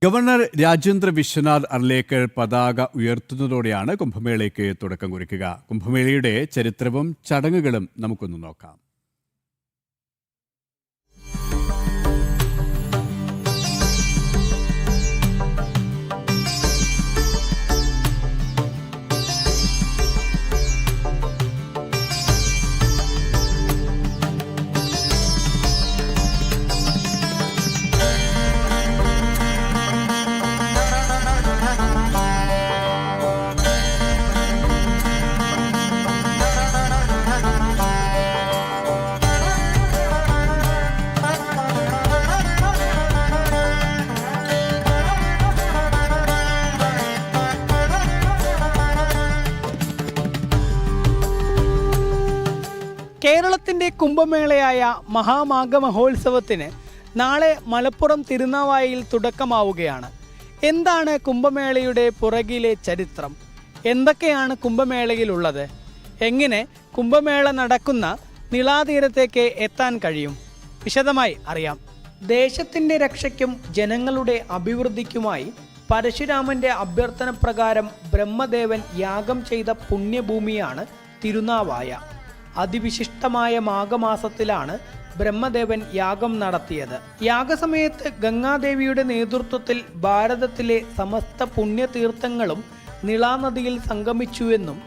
Governor Rajendra Vishwanath Arlekar പതാക ഉയർത്തുന്നതോടെയാണ് കുംഭമേളയ്ക്ക് തുടക്കം കുറിക്കുക. കുംഭമേളയുടെ ചരിത്രവും ചടങ്ങുകളും നമുക്കൊന്ന് നോക്കാം. കേരളത്തിൻ്റെ കുംഭമേളയായ മഹാമാഘ മഹോത്സവത്തിന് നാളെ മലപ്പുറം തിരുനാവായയിൽ തുടക്കമാവുകയാണ്. എന്താണ് കുംഭമേളയുടെ പുറകിലെ ചരിത്രം? എന്തൊക്കെയാണ് കുംഭമേളയിലുള്ളത്? എങ്ങനെ കുംഭമേള നടക്കുന്ന നിളാതീരത്തേക്ക് എത്താൻ കഴിയും? വിശദമായി അറിയാം. ദേശത്തിൻ്റെ രക്ഷയ്ക്കും ജനങ്ങളുടെ അഭിവൃദ്ധിക്കുമായി പരശുരാമൻ്റെ അഭ്യർത്ഥന പ്രകാരം ബ്രഹ്മദേവൻ യാഗം ചെയ്ത പുണ്യഭൂമിയാണ് തിരുനാവായ. അതിവിശിഷ്ടമായ മാഘമാസത്തിലാണ് ബ്രഹ്മദേവൻ യാഗം നടത്തിയത്. യാഗസമയത്ത് ഗംഗാദേവിയുടെ നേതൃത്വത്തിൽ ഭാരതത്തിലെ സമസ്ത പുണ്യതീർത്ഥങ്ങളും നിളാനദിയിൽ സംഗമിച്ചുവെന്നും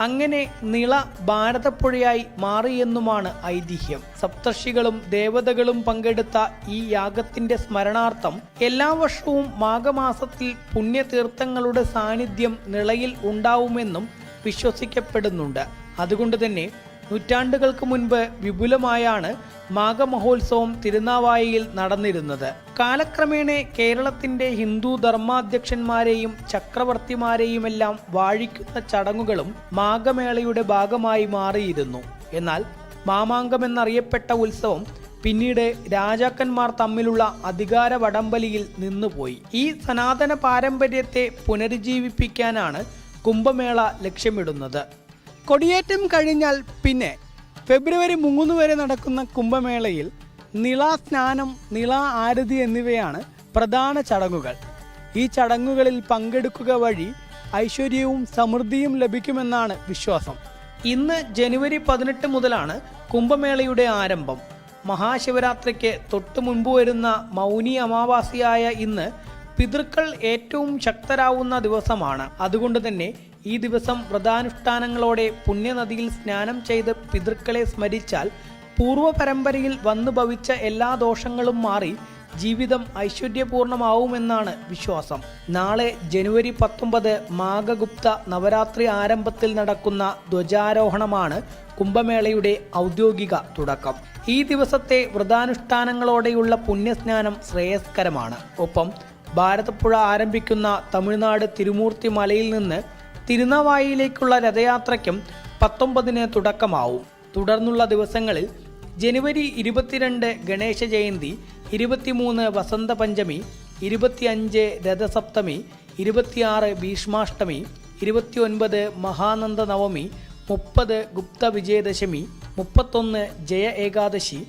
അങ്ങനെ നിള ഭാരതപ്പുഴയായി മാറിയെന്നുമാണ് ഐതിഹ്യം. സപ്തർഷികളും ദേവതകളും പങ്കെടുത്ത ഈ യാഗത്തിന്റെ സ്മരണാർത്ഥം എല്ലാ വർഷവും മാഘമാസത്തിൽ പുണ്യതീർത്ഥങ്ങളുടെ സാന്നിധ്യം നിളയിൽ ഉണ്ടാവുമെന്നും വിശ്വസിക്കപ്പെടുന്നുണ്ട്. അതുകൊണ്ട് തന്നെ നൂറ്റാണ്ടുകൾക്ക് മുൻപ് വിപുലമായാണ് മാഘമഹോത്സവം തിരുനാവായയിൽ നടന്നിരുന്നത്. കാലക്രമേണ കേരളത്തിൻ്റെ ഹിന്ദു ധർമാധ്യക്ഷന്മാരെയും ചക്രവർത്തിമാരെയുമെല്ലാം വാഴിക്കുന്ന ചടങ്ങുകളും മാഘമേളയുടെ ഭാഗമായി മാറിയിരുന്നു. എന്നാൽ മാമാങ്കമെന്നറിയപ്പെട്ട ഉത്സവം പിന്നീട് രാജാക്കന്മാർ തമ്മിലുള്ള അധികാര വടംവലിയിൽ നിന്നുപോയി. ഈ സനാതന പാരമ്പര്യത്തെ പുനരുജ്ജീവിപ്പിക്കാനാണ് കുംഭമേള ലക്ഷ്യമിടുന്നത്. കൊടിയേറ്റം കഴിഞ്ഞാൽ പിന്നെ ഫെബ്രുവരി 3 വരെ നടക്കുന്ന കുംഭമേളയിൽ നിളാ സ്നാനം, നിളാ ആരതി എന്നിവയാണ് പ്രധാന ചടങ്ങുകൾ. ഈ ചടങ്ങുകളിൽ പങ്കെടുക്കുക വഴി ഐശ്വര്യവും സമൃദ്ധിയും ലഭിക്കുമെന്നാണ് വിശ്വാസം. ഇന്ന് ജനുവരി 18 മുതലാണ് കുംഭമേളയുടെ ആരംഭം. മഹാശിവരാത്രിക്ക് തൊട്ടു മുൻപ് വരുന്ന മൗനി അമാവാസിയായ ഇന്ന് പിതൃക്കൾ ഏറ്റവും ശക്തരാവുന്ന ദിവസമാണ്. അതുകൊണ്ട് തന്നെ ഈ ദിവസം വ്രതാനുഷ്ഠാനങ്ങളോടെ പുണ്യനദിയിൽ സ്നാനം ചെയ്ത് പിതൃക്കളെ സ്മരിച്ചാൽ പൂർവ്വ പരമ്പരയിൽ വന്നു ഭവിച്ച എല്ലാ ദോഷങ്ങളും മാറി ജീവിതം ഐശ്വര്യപൂർണമാവുമെന്നാണ് വിശ്വാസം. നാളെ ജനുവരി 19 മാഘഗുപ്ത നവരാത്രി ആരംഭത്തിൽ നടക്കുന്ന ധ്വജാരോഹണമാണ് കുംഭമേളയുടെ ഔദ്യോഗിക തുടക്കം. ഈ ദിവസത്തെ വ്രതാനുഷ്ഠാനങ്ങളോടെയുള്ള പുണ്യസ്നാനം ശ്രേയസ്കരമാണ്. ഒപ്പം ഭാരതപ്പുഴ ആരംഭിക്കുന്ന തമിഴ്നാട് തിരുമൂർത്തി മലയിൽ നിന്ന് തിരുനാവായയിലേക്കുള്ള രഥയാത്രയ്ക്കും 19-ന് തുടക്കമാവും. തുടർന്നുള്ള ദിവസങ്ങളിൽ ജനുവരി 22 ഗണേശ ജയന്തി, 23 വസന്ത പഞ്ചമി, 25 രഥസപ്തമി, 26 ഭീഷ്മാഷ്ടമി, 29 മഹാനന്ദ നവമി, 30 ഗുപ്ത വിജയദശമി, 31 ജയ ഏകാദശി,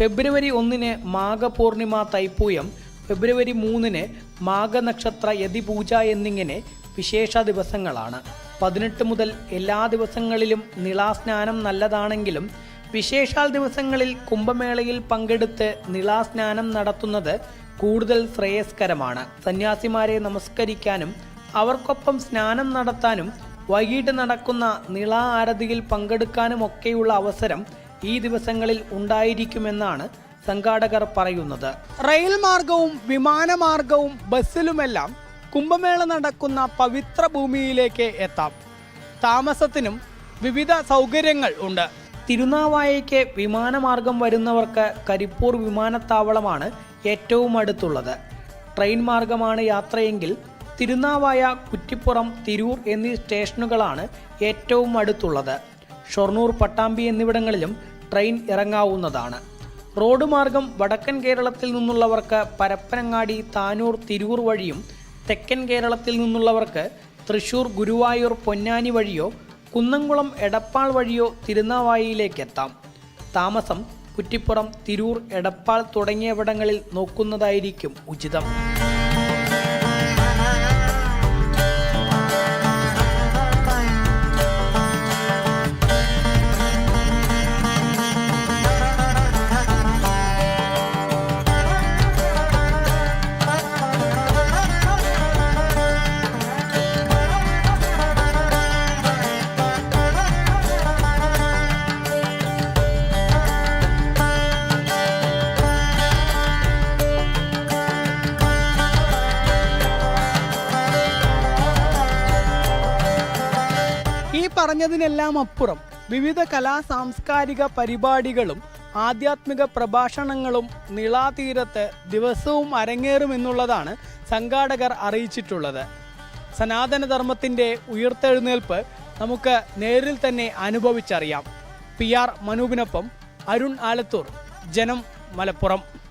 ഫെബ്രുവരി 1-ന് മാഘപൂർണിമ തൈപ്പൂയം, ഫെബ്രുവരി 3-ന് മാഘനക്ഷത്ര യതിപൂജ എന്നിങ്ങനെ വിശേഷ ദിവസങ്ങളാണ്. 18 മുതൽ എല്ലാ ദിവസങ്ങളിലും നിളാസ്നാനം നല്ലതാണെങ്കിലും വിശേഷാൽ ദിവസങ്ങളിൽ കുംഭമേളയിൽ പങ്കെടുത്ത് നിളാസ്നാനം നടത്തുന്നത് കൂടുതൽ ശ്രേയസ്കരമാണ്. സന്യാസിമാരെ നമസ്കരിക്കാനും അവർക്കൊപ്പം സ്നാനം നടത്താനും വൈകിട്ട് നടക്കുന്ന നിളാ ആരതിയിൽ പങ്കെടുക്കാനുമൊക്കെയുള്ള അവസരം ഈ ദിവസങ്ങളിൽ ഉണ്ടായിരിക്കുമെന്നാണ് സംഘാടകർ പറയുന്നത്. റെയിൽ മാർഗവും വിമാനമാർഗവും ബസ്സിലുമെല്ലാം കുംഭമേള നടക്കുന്ന പവിത്ര ഭൂമിയിലേക്ക് എത്താം. താമസത്തിനും വിവിധ സൗകര്യങ്ങൾ ഉണ്ട്. തിരുനാവായയ്ക്ക് വിമാനമാർഗം വരുന്നവർക്ക് കരിപ്പൂർ വിമാനത്താവളമാണ് ഏറ്റവും അടുത്തുള്ളത്. ട്രെയിൻ മാർഗമാണ് യാത്രയെങ്കിൽ തിരുനാവായ, കുറ്റിപ്പുറം, തിരൂർ എന്നീ സ്റ്റേഷനുകളാണ് ഏറ്റവും അടുത്തുള്ളത്. ഷൊർണൂർ, പട്ടാമ്പി എന്നിവിടങ്ങളിലും ട്രെയിൻ ഇറങ്ങാവുന്നതാണ്. റോഡ് മാർഗം വടക്കൻ കേരളത്തിൽ നിന്നുള്ളവർക്ക് പരപ്പനങ്ങാടി, താനൂർ, തിരൂർ വഴിയും തെക്കൻ കേരളത്തിൽ നിന്നുള്ളവർക്ക് തൃശൂർ, ഗുരുവായൂർ, പൊന്നാനി വഴിയോ കുന്നംകുളം, എടപ്പാൾ വഴിയോ തിരുനാവായയിലേക്കെത്താം. താമസം കുറ്റിപ്പുറം, തിരൂർ, എടപ്പാൾ തുടങ്ങിയവിടങ്ങളിൽ നോക്കുന്നതായിരിക്കും ഉചിതം. പറഞ്ഞതിനെല്ലാം അപ്പുറം വിവിധ സാംസ്കാരിക പരിപാടികളും ആധ്യാത്മിക പ്രഭാഷണങ്ങളും നിളാതീരത്ത് ദിവസവും അരങ്ങേറുമെന്നുള്ളതാണ് സംഘാടകർ അറിയിച്ചിട്ടുള്ളത്. സനാതനധർമ്മത്തിൻ്റെ ഉയർത്തെഴുന്നേൽപ്പ് നമുക്ക് നേരിൽ തന്നെ അനുഭവിച്ചറിയാം. PR മനൂപിനൊപ്പം അരുൺ ആലത്തൂർ, ജനം, മലപ്പുറം.